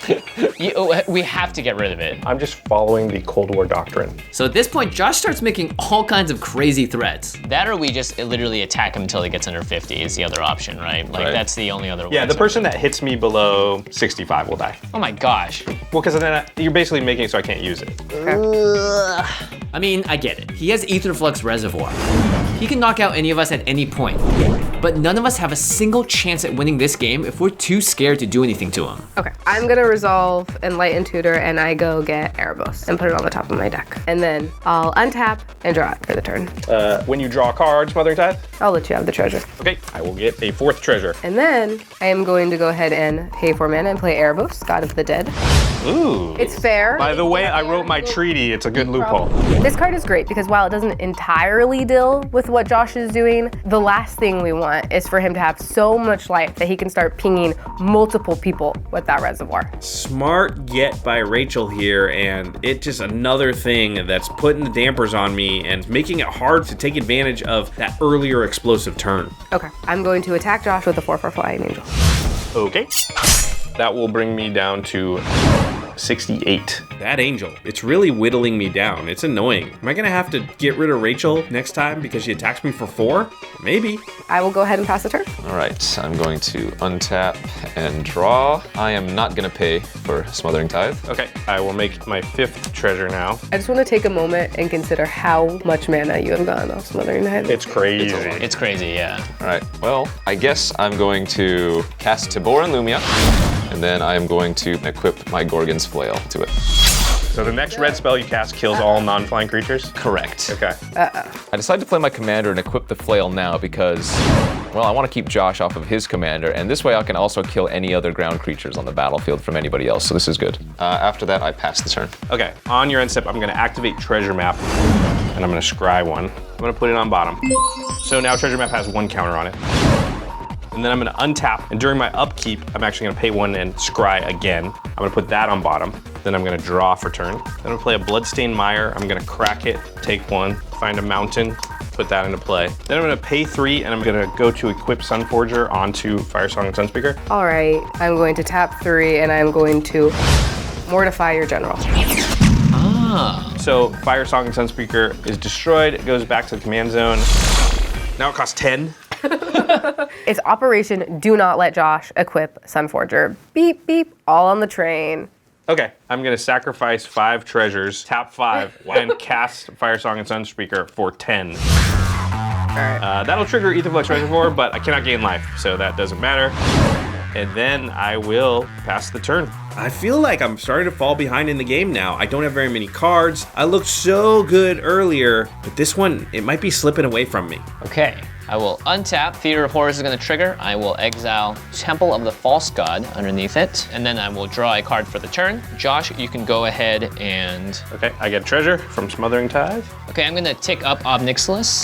We have to get rid of it.
I'm just following the Cold War doctrine.
So at this point, Josh starts making all kinds of crazy threats.
That or we just literally attack him until he gets under 50 is the other option, right? Like that's the only other
Yeah,
way.
the person that hits me below 65 will die.
Oh my gosh.
Well, because then you're basically making it so I can't use it.
I mean, I get it. He has Aetherflux Reservoir. He can knock out any of us at any point. But none of us have a single chance at winning this game if we're too scared to do anything to him.
Okay, I'm gonna resolve Enlightened Tutor and I go get Erebos and put it on the top of my deck. And then I'll untap and draw it for the turn.
When you draw a card, Smothering Tithe,
I'll let you have the treasure.
okay, I will get a 4th treasure.
And then I am going to go ahead and pay 4 mana and play Erebos, God of the Dead.
Ooh.
It's fair.
By the way I wrote my treaty, it's a good loophole.
This card is great because while it doesn't entirely deal with what Josh is doing, the last thing we want is for him to have so much life that he can start pinging multiple people with that reservoir.
Smart get by Rachel here, and it just another thing that's putting the dampers on me and making it hard to take advantage of that earlier explosive turn.
Okay, I'm going to attack Josh with a 4/4 Flying Angel.
Okay. That will bring me down to 68.
That angel, it's really whittling me down. It's annoying. Am I gonna have to get rid of Rachel next time because she attacks me for 4? Maybe.
I will go ahead and pass the turn.
All right, I'm going to untap and draw. I am not gonna pay for Smothering Tithe.
Okay, I will make my 5th treasure now.
I just want to take a moment and consider how much mana you have gotten off Smothering Tithe.
It's crazy.
It's crazy, yeah.
All right, well, I guess I'm going to cast Tibor and Lumia, and then I am going to equip my Gorgon's Flail to it.
So the next red spell you cast kills all non-flying creatures?
Correct.
Okay.
I decided to play my commander and equip the flail now because, well, I want to keep Josh off of his commander, and this way I can also kill any other ground creatures on the battlefield from anybody else, so this is good. After that, I pass the turn.
Okay, on your end step, I'm gonna activate Treasure Map, and I'm gonna scry 1. I'm gonna put it on bottom. So now Treasure Map has 1 counter on it. And then I'm gonna untap, and during my upkeep, I'm actually gonna pay 1 and scry again. I'm gonna put that on bottom. Then I'm gonna draw for turn. Then I'm gonna play a Bloodstained Mire. I'm gonna crack it, take 1, find a mountain, put that into play. Then I'm gonna pay 3, and I'm gonna go to equip Sunforger onto Firesong and Sunspeaker.
All right, I'm going to tap 3 and I'm going to mortify your general.
So Firesong and Sunspeaker is destroyed. It goes back to the command zone. Now it costs 10.
It's Operation Do Not Let Josh Equip Sunforger. Beep, beep, all on the train.
Okay, I'm gonna sacrifice 5 treasures, tap 5, and cast Firesong and Sunspeaker for 10. That'll trigger Aetherflux Reservoir, but I cannot gain life, so that doesn't matter. And then I will pass the turn.
I feel like I'm starting to fall behind in the game now. I don't have very many cards. I looked so good earlier, but this one, it might be slipping away from me.
Okay, I will untap. Theater of Horrors is going to trigger. I will exile Temple of the False God underneath it, and then I will draw a card for the turn. Josh, you can go ahead and...
Okay, I get a treasure from Smothering Tithe.
Okay, I'm going to tick up Obnixilis.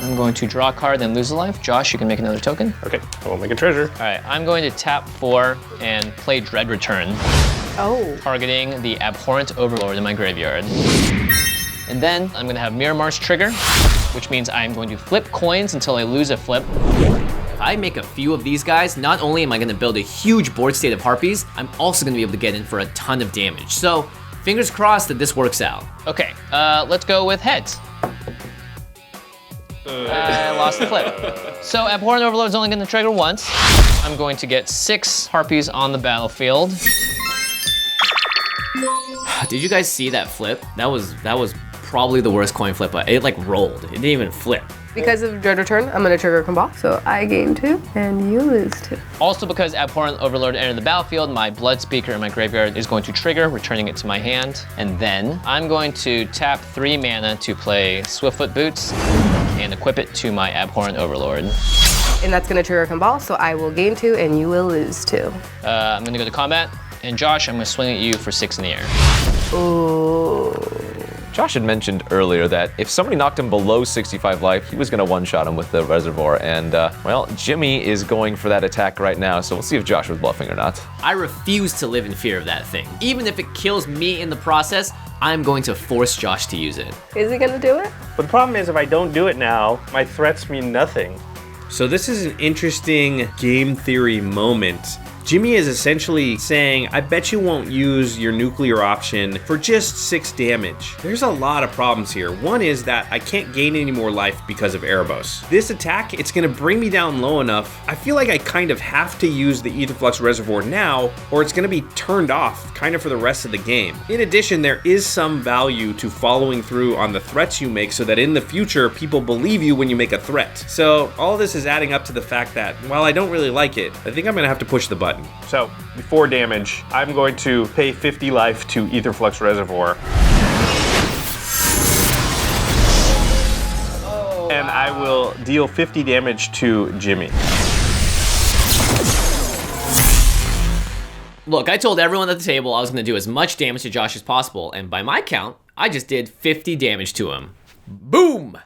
I'm going to draw a card, then lose a life. Josh, you can make another token.
Okay, I will make a treasure.
All right, I'm going to tap 4 and play Dread Return,
Oh.
targeting the Abhorrent Overlord in my graveyard. And then I'm going to have Mirror March trigger, which means I'm going to flip coins until I lose a flip.
If I make a few of these guys, not only am I gonna build a huge board state of Harpies, I'm also gonna be able to get in for a ton of damage. So, fingers crossed that this works out.
Okay, let's go with heads. I lost the flip. So Abhorrent Overlord is only going to trigger once. I'm going to get 6 Harpies on the battlefield.
Did you guys see that flip? That was probably the worst coin flip, but it like rolled. It didn't even flip.
Because of your turn, I'm gonna trigger Kambal. So I gain 2 and you lose 2.
Also, because Abhorrent Overlord entered the battlefield, my Blood Speaker in my graveyard is going to trigger, returning it to my hand. And then I'm going to tap 3 mana to play Swiftfoot Boots and equip it to my Abhorrent Overlord.
And that's gonna trigger Kambal, so I will gain 2 and you will lose 2.
I'm gonna go to combat, and Josh, I'm gonna swing at you for 6 in the air.
Ooh.
Josh had mentioned earlier that if somebody knocked him below 65 life, he was going to one-shot him with the reservoir. And, well, Jimmy is going for that attack right now, so we'll see if Josh was bluffing or not.
I refuse to live in fear of that thing. Even if it kills me in the process, I'm going to force Josh to use it.
Is he gonna do it?
But the problem is if I don't do it now, my threats mean nothing.
So this is an interesting game theory moment. Jimmy is essentially saying, I bet you won't use your nuclear option for just 6 damage. There's a lot of problems here. One is that I can't gain any more life because of Erebos. This attack, it's gonna bring me down low enough. I feel like I kind of have to use the Aetherflux Reservoir now, or it's gonna be turned off kind of for the rest of the game. In addition, there is some value to following through on the threats you make so that in the future, people believe you when you make a threat. So all of this is adding up to the fact that while I don't really like it, I think I'm gonna have to push the button.
So, before damage, I'm going to pay 50 life to Aetherflux Reservoir. And I will deal 50 damage to Jimmy.
Look, I told everyone at the table I was going to do as much damage to Josh as possible, and by my count, I just did 50 damage to him. Boom!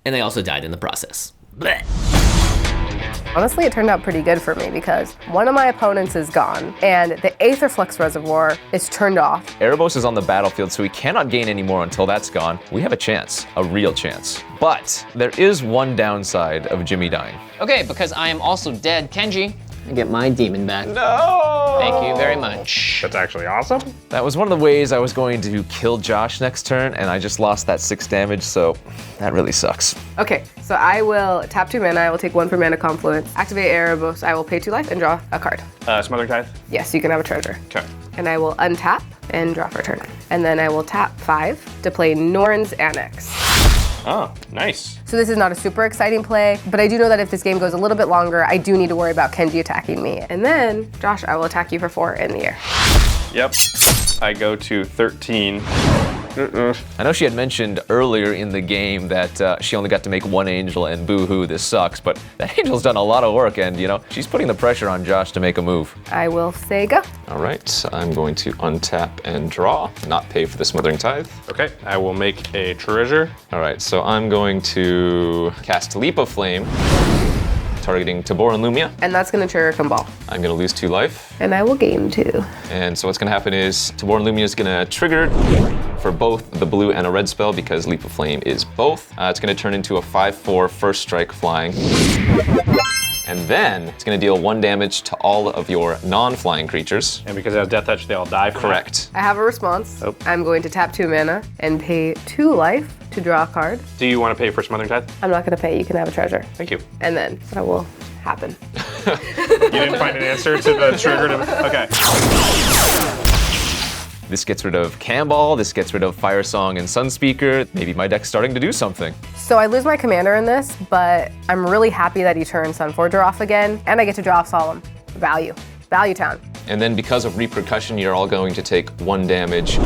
And I also died in the process. Blech.
Honestly, it turned out pretty good for me because one of my opponents is gone and the Aetherflux Reservoir is turned off.
Erebos is on the battlefield, so we cannot gain any more until that's gone. We have a chance, a real chance. But there is one downside of Jimmy dying.
Okay, because I am also dead, Kenji, I get my demon back.
No!
Thank you very much.
That's actually awesome.
That was one of the ways I was going to kill Josh next turn, and I just lost that 6 damage, so that really sucks.
Okay, so I will tap 2 mana, I will take 1 for Mana Confluence, activate Erebos, I will pay 2 life and draw a card.
Smothering Tithe?
Yes, you can have a treasure.
Okay.
And I will untap and draw for a turn. And then I will tap 5 to play Norn's Annex.
Oh, nice.
So this is not a super exciting play, but I do know that if this game goes a little bit longer, I do need to worry about Kenji attacking me. And then, Josh, I will attack you for 4 in the air.
Yep. I go to 13.
I know she had mentioned earlier in the game that she only got to make 1 angel and boo-hoo, this sucks, but that angel's done a lot of work and, you know, she's putting the pressure on Josh to make a move.
I will say go.
All right, I'm going to untap and draw, not pay for the Smothering Tithe.
Okay, I will make a treasure.
All right, so I'm going to cast Leap of Flame, targeting Tibor and Lumia.
And that's gonna trigger Kambal.
I'm gonna lose 2 life.
And I will gain 2.
And so what's gonna happen is Tibor and Lumia is gonna trigger for both the blue and a red spell because Leap of Flame is both. It's gonna turn into a 5/4 first strike flying. And then it's gonna deal 1 damage to all of your non-flying creatures.
And because it has Death Touch, they all die from
Correct.
I have a response.
Oh.
I'm going to tap 2 mana and pay 2 life to draw a card.
that. Do you want to pay for Smothering Tithe?
I'm not gonna pay, you can have a treasure.
Thank you.
And then that will happen.
You didn't find an answer to the trigger to... Okay.
This gets rid of Kambal, this gets rid of Firesong and Sunspeaker. Maybe my deck's starting to do something.
So I lose my commander in this, but I'm really happy that he turned Sunforger off again, and I get to draw off Solemn. Value. Value Town.
And then because of repercussion, you're all going to take 1 damage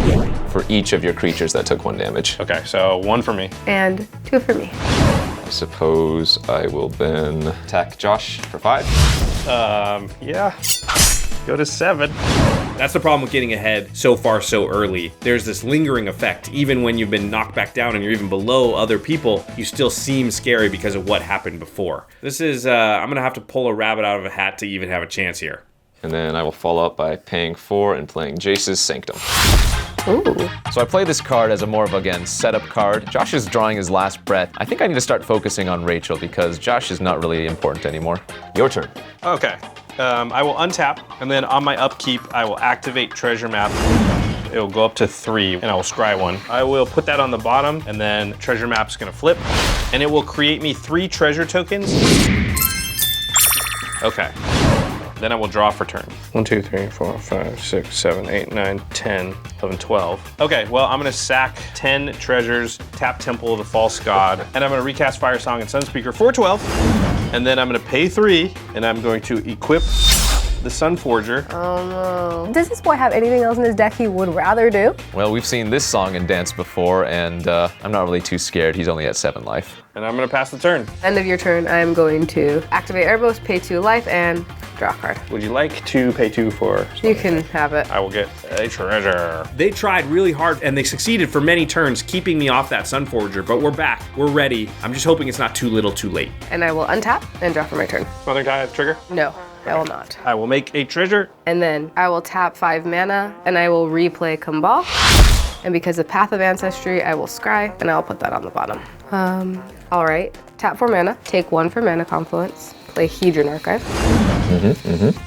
for each of your creatures that took 1 damage.
Okay, so 1 for me.
And 2 for me.
I suppose I will then attack Josh for 5.
Yeah. Go to 7.
That's the problem with getting ahead so far so early. There's this lingering effect. Even when you've been knocked back down and you're even below other people, you still seem scary because of what happened before. This is, I'm gonna have to pull a rabbit out of a hat to even have a chance here.
And then I will follow up by paying 4 and playing Jace's Sanctum.
Ooh.
So I play this card as a more of, again, setup card. Josh is drawing his last breath. I think I need to start focusing on Rachel because Josh is not really important anymore. Your turn.
Okay. I will untap, and then on my upkeep, I will activate Treasure Map. It will go up to 3, and I will scry 1. I will put that on the bottom, and then Treasure Map's gonna flip, and it will create me 3 treasure tokens. Okay. Then I will draw for turn. 1, 2, 3, 4, 5, 6, 7, 8, 9, 10, 11, 12. Okay, well, I'm gonna sack 10 treasures, tap Temple of the False God, and I'm gonna recast Firesong and Sunspeaker for 12. And then I'm gonna pay 3, and I'm going to equip the Sunforger.
Oh no. Does this boy have anything else in his deck he would rather do?
Well, we've seen this song and dance before, and I'm not really too scared. He's only at 7 life.
And I'm gonna pass the turn.
End of your turn, I am going to activate Erebos, pay 2 life, and draw a card.
Would you like to pay 2 for?
You can have it.
I will get a treasure.
They tried really hard and they succeeded for many turns keeping me off that Sunforger, but we're back. We're ready. I'm just hoping it's not too little too late.
And I will untap and draw for my turn.
Smothering Tide, trigger.
No, I will not.
I will make a treasure.
And then I will tap 5 mana and I will replay Kambal. And because of Path of Ancestry, I will scry and I'll put that on the bottom. All right, tap 4 mana, take 1 for Mana Confluence, play Hedron Archive.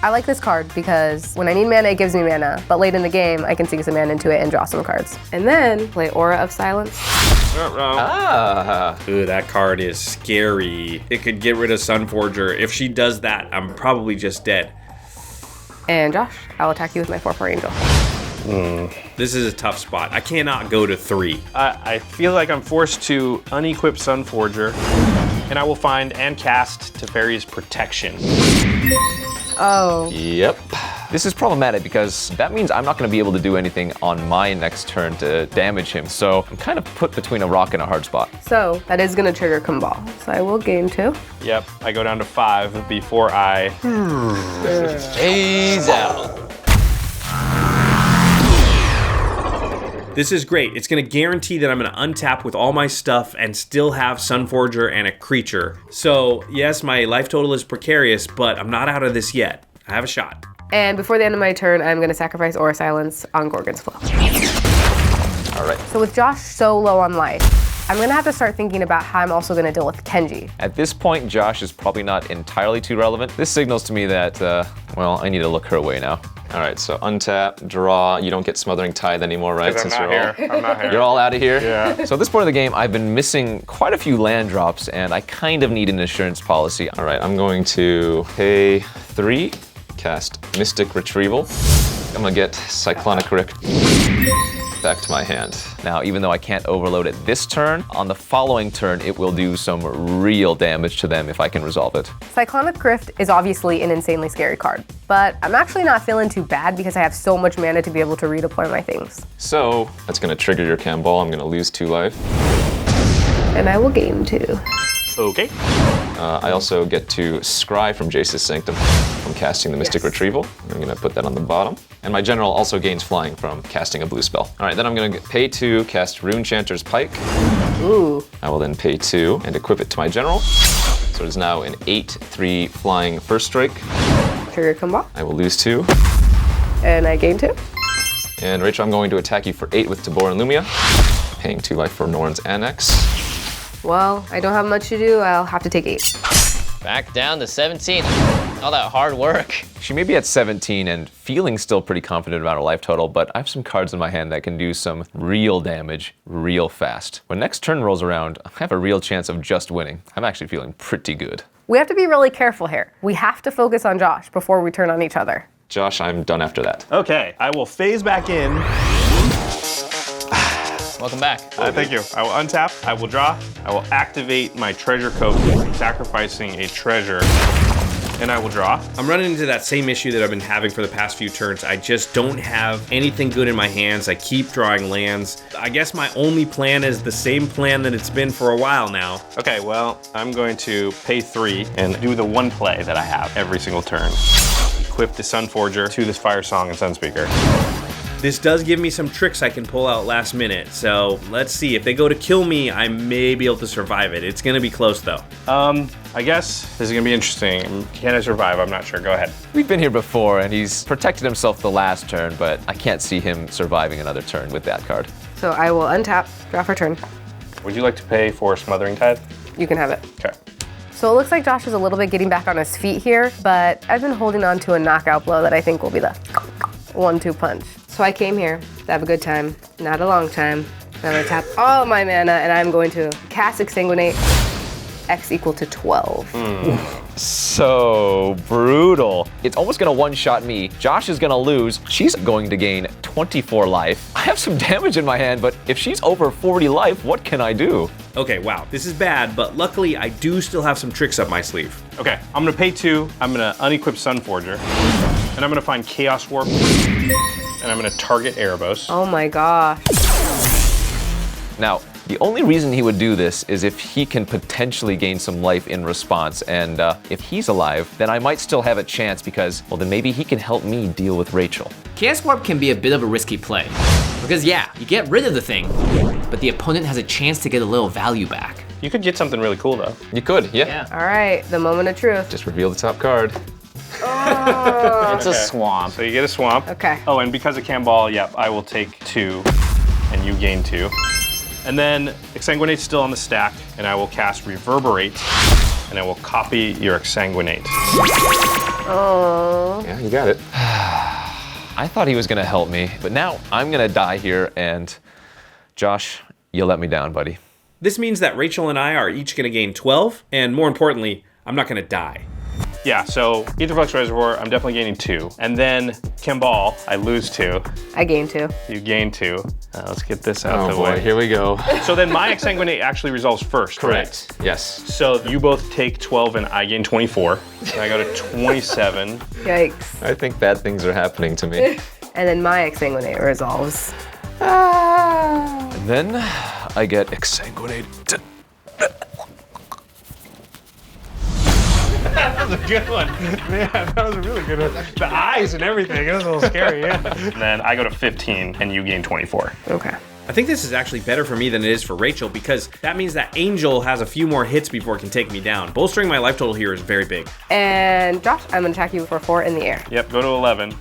I like this card because when I need mana, it gives me mana, but late in the game, I can sink some mana into it and draw some cards. And then play Aura of Silence.
Ooh, that card is scary. It could get rid of Sunforger. If she does that, I'm probably just dead.
And Josh, I'll attack you with my 4/4 Angel.
This is a tough spot. I cannot go to 3.
I feel like I'm forced to unequip Sunforger, and I will find and cast Teferi's Protection.
Oh.
Yep. This is problematic because that means I'm not going to be able to do anything on my next turn to damage him. So I'm kind of put between a rock and a hard spot.
So that is going to trigger Kambal. So I will gain 2.
Yep, I go down to 5 before I
Phase out.
This is great. It's going to guarantee that I'm going to untap with all my stuff and still have Sunforger and a creature. So yes, my life total is precarious, but I'm not out of this yet. I have a shot.
And before the end of my turn, I'm going to sacrifice Aura Silence on Gorgon's Flow.
All right.
So with Josh so low on life, I'm going to have to start thinking about how I'm also going to deal with Kenji.
At this point, Josh is probably not entirely too relevant. This signals to me that, well, I need to look her way now.
All right, so untap, draw. You don't get Smothering Tithe anymore, right?
I'm not here.
You're all out of here?
Yeah.
So at this point of the game, I've been missing quite a few land drops, and I kind of need an insurance policy.
All right, I'm going to pay 3, cast Mystic Retrieval. I'm gonna get Cyclonic Rift back to my hand.
Now, even though I can't overload it this turn, on the following turn, it will do some real damage to them if I can resolve it.
Cyclonic Rift is obviously an insanely scary card, but I'm actually not feeling too bad because I have so much mana to be able to redeploy my things.
So that's gonna trigger your Kambal. I'm gonna lose 2 life.
And I will gain 2.
Okay.
I also get to scry from Jace's Sanctum from casting the Mystic Retrieval. I'm gonna put that on the bottom. And my general also gains flying from casting a blue spell. All right, then I'm gonna pay 2, cast Rune Chanter's Pike.
Ooh.
I will then pay 2 and equip it to my general. So it is now an 8/3 flying first strike.
Trigger Kambal.
I will lose 2.
And I gain 2.
And Rachel, I'm going to attack you for 8 with Tibor and Lumia, paying 2 life for Norn's Annex.
Well, I don't have much to do. I'll have to take 8.
Back down to 17. All that hard work.
She may be at 17 and feeling still pretty confident about her life total, but I have some cards in my hand that can do some real damage real fast. When next turn rolls around, I have a real chance of just winning. I'm actually feeling pretty good.
We have to be really careful here. We have to focus on Josh before we turn on each other.
Josh, I'm done after that.
Okay, I will phase back in.
Welcome back.
Thank you. I will untap, I will draw, I will activate my treasure coat, sacrificing a treasure, and I will draw.
I'm running into that same issue that I've been having for the past few turns. I just don't have anything good in my hands. I keep drawing lands. I guess my only plan is the same plan that it's been for a while now.
Okay, well, I'm going to pay 3 and do the one play that I have every single turn. Equip the Sunforger to this Firesong and Sunspeaker.
This does give me some tricks I can pull out last minute, so let's see. If they go to kill me, I may be able to survive it. It's gonna be close though.
I guess this is gonna be interesting. Can I survive? I'm not sure. Go ahead.
We've been here before, and he's protected himself the last turn, but I can't see him surviving another turn with that card.
So I will untap, draw for turn.
Would you like to pay for Smothering Tithe?
You can have it.
Okay.
So it looks like Josh is a little bit getting back on his feet here, but I've been holding on to a knockout blow that I think will be the 1-2 punch. So I came here to have a good time, not a long time. I'm gonna tap all my mana and I'm going to cast Exsanguinate, X equal to 12.
so brutal. It's almost gonna one-shot me. Josh is gonna lose. She's going to gain 24 life. I have some damage in my hand, but if she's over 40 life, what can I do?
Okay, wow, this is bad, but luckily I do still have some tricks up my sleeve.
Okay, I'm gonna pay 2. I'm gonna unequip Sunforger. And I'm gonna find Chaos Warp. And I'm gonna target Erebos.
Oh my gosh.
Now, the only reason he would do this is if he can potentially gain some life in response, and if he's alive, then I might still have a chance because, well, then maybe he can help me deal with Rachel.
Chaos Warp can be a bit of a risky play. Because yeah, you get rid of the thing, but the opponent has a chance to get a little value back.
You could get something really cool though.
You could, yeah.
All right, the moment of truth.
Just reveal the top card.
It's a swamp.
So you get a swamp.
Okay.
Oh, and because of Kambal, yep, I will take 2, and you gain 2. And then Exsanguinate's still on the stack, and I will cast Reverberate, and I will copy your Exsanguinate.
Oh.
Yeah, you got it. I thought he was gonna help me, but now I'm gonna die here, and Josh, you let me down, buddy.
This means that Rachel and I are each gonna gain 12, and more importantly, I'm not gonna die.
Yeah, so Aetherflux Reservoir, I'm definitely gaining 2. And then Kambal, I lose 2.
I gained 2.
You gain 2. Let's get this out of the way.
Here we go.
So then my Exsanguinate actually resolves first, correct?
Yes.
So you both take 12 and I gain 24. And I go to 27.
Yikes.
I think bad things are happening to me.
And then my Exsanguinate resolves.
And then I get Exsanguinate.
That was a good one. Man, that was a really good one. The eyes and everything, it was a little scary, yeah. And then I go to 15 and you gain 24.
Okay.
I think this is actually better for me than it is for Rachel because that means that Angel has a few more hits before it can take me down. Bolstering my life total here is very big.
And Josh, I'm gonna attack you for 4 in the air.
Yep, go to 11.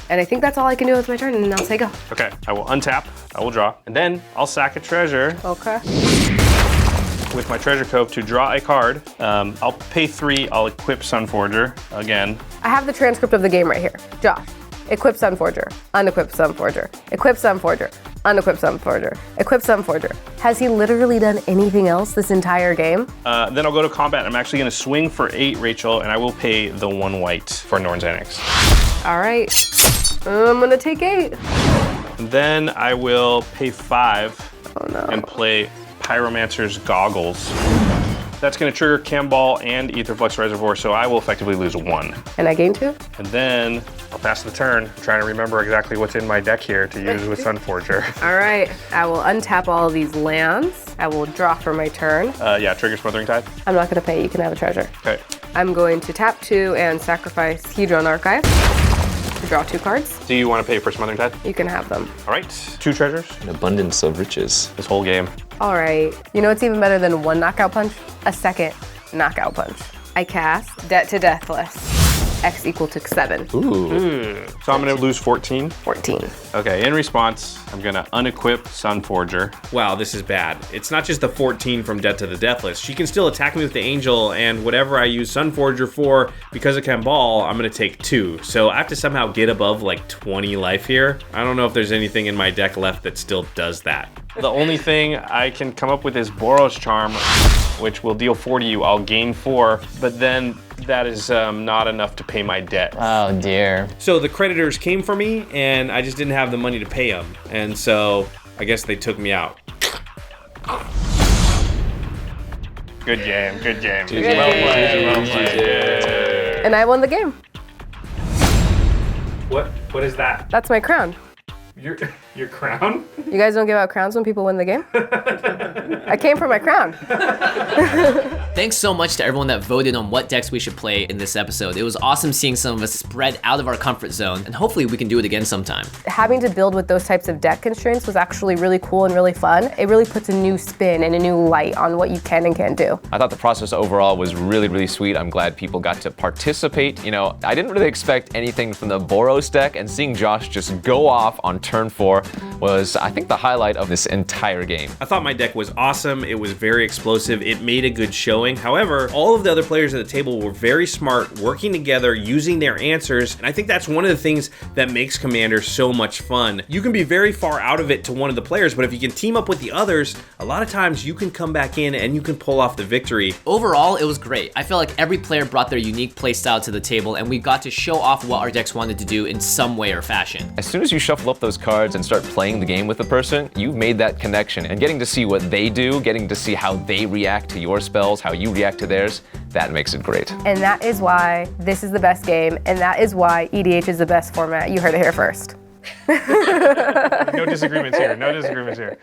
And I think that's all I can do with my turn, and then I'll say go.
Okay, I will untap, I will draw, and then I'll sack a treasure
Okay.
with my treasure cove to draw a card. I'll pay 3, I'll equip Sunforger again.
I have the transcript of the game right here. Josh, equip Sunforger, unequip Sunforger, equip Sunforger, unequip Sunforger, equip Sunforger. Has he literally done anything else this entire game?
Then I'll go to combat. I'm actually gonna swing for 8, Rachel, and I will pay the 1 white for Norn's Annex.
All right. I'm gonna take 8.
And then I will pay 5
Oh no.
and play Pyromancer's Goggles. That's gonna trigger Kambal and Aetherflux Reservoir, so I will effectively lose 1.
And I gain 2?
And then I'll pass the turn. I'm trying to remember exactly what's in my deck here to use with Sunforger.
All right. I will untap all of these lands. I will draw for my turn.
Yeah, trigger Smothering Tide.
I'm not gonna pay. You can have a treasure.
Okay.
I'm going to tap 2 and sacrifice Hedron Archive to draw 2 cards.
Do you want to pay for Smothering Tide?
You can have them.
All right, 2 treasures.
An abundance of riches.
This whole game.
All right. You know what's even better than 1 knockout punch? A second knockout punch. I cast Debt to Deathless. X equal to 7.
Ooh.
So I'm gonna lose 14.
14.
Okay, in response, I'm gonna unequip Sunforger.
Wow, this is bad. It's not just the 14 from Debt to the Deathless. She can still attack me with the Angel, and whatever I use Sunforger for, because of Kambal, I'm gonna take 2. So I have to somehow get above like 20 life here. I don't know if there's anything in my deck left that still does that.
The only thing I can come up with is Boros Charm, which will deal 4 to you. I'll gain 4, but then that is not enough to pay my debt.
Oh dear.
So the creditors came for me, and I just didn't have the money to pay them. And so I guess they took me out.
Good game, good game.
Good
Well
game.
played, well played.
And I won the game.
What is that?
That's my crown.
Your crown?
You guys don't give out crowns when people win the game? I came for my crown.
Thanks so much to everyone that voted on what decks we should play in this episode. It was awesome seeing some of us spread out of our comfort zone, and hopefully we can do it again sometime.
Having to build with those types of deck constraints was actually really cool and really fun. It really puts a new spin and a new light on what you can and can't do.
I thought the process overall was really, really sweet. I'm glad people got to participate. You know, I didn't really expect anything from the Boros deck, and seeing Josh just go off on turn 4 was, I think, the highlight of this entire game.
I thought my deck was awesome. It was very explosive. It made a good showing. going. However, all of the other players at the table were very smart, working together, using their answers, and I think that's one of the things that makes Commander so much fun. You can be very far out of it to one of the players, but if you can team up with the others, a lot of times you can come back in and you can pull off the victory.
Overall, it was great. I feel like every player brought their unique playstyle to the table, and we got to show off what our decks wanted to do in some way or fashion.
As soon as you shuffle up those cards and start playing the game with the person, you've made that connection, and getting to see what they do, getting to see how they react to your spells, how you react to theirs, that makes it great.
And that is why this is the best game, and that is why EDH is the best format. You heard it here first.
No disagreements here. No disagreements here.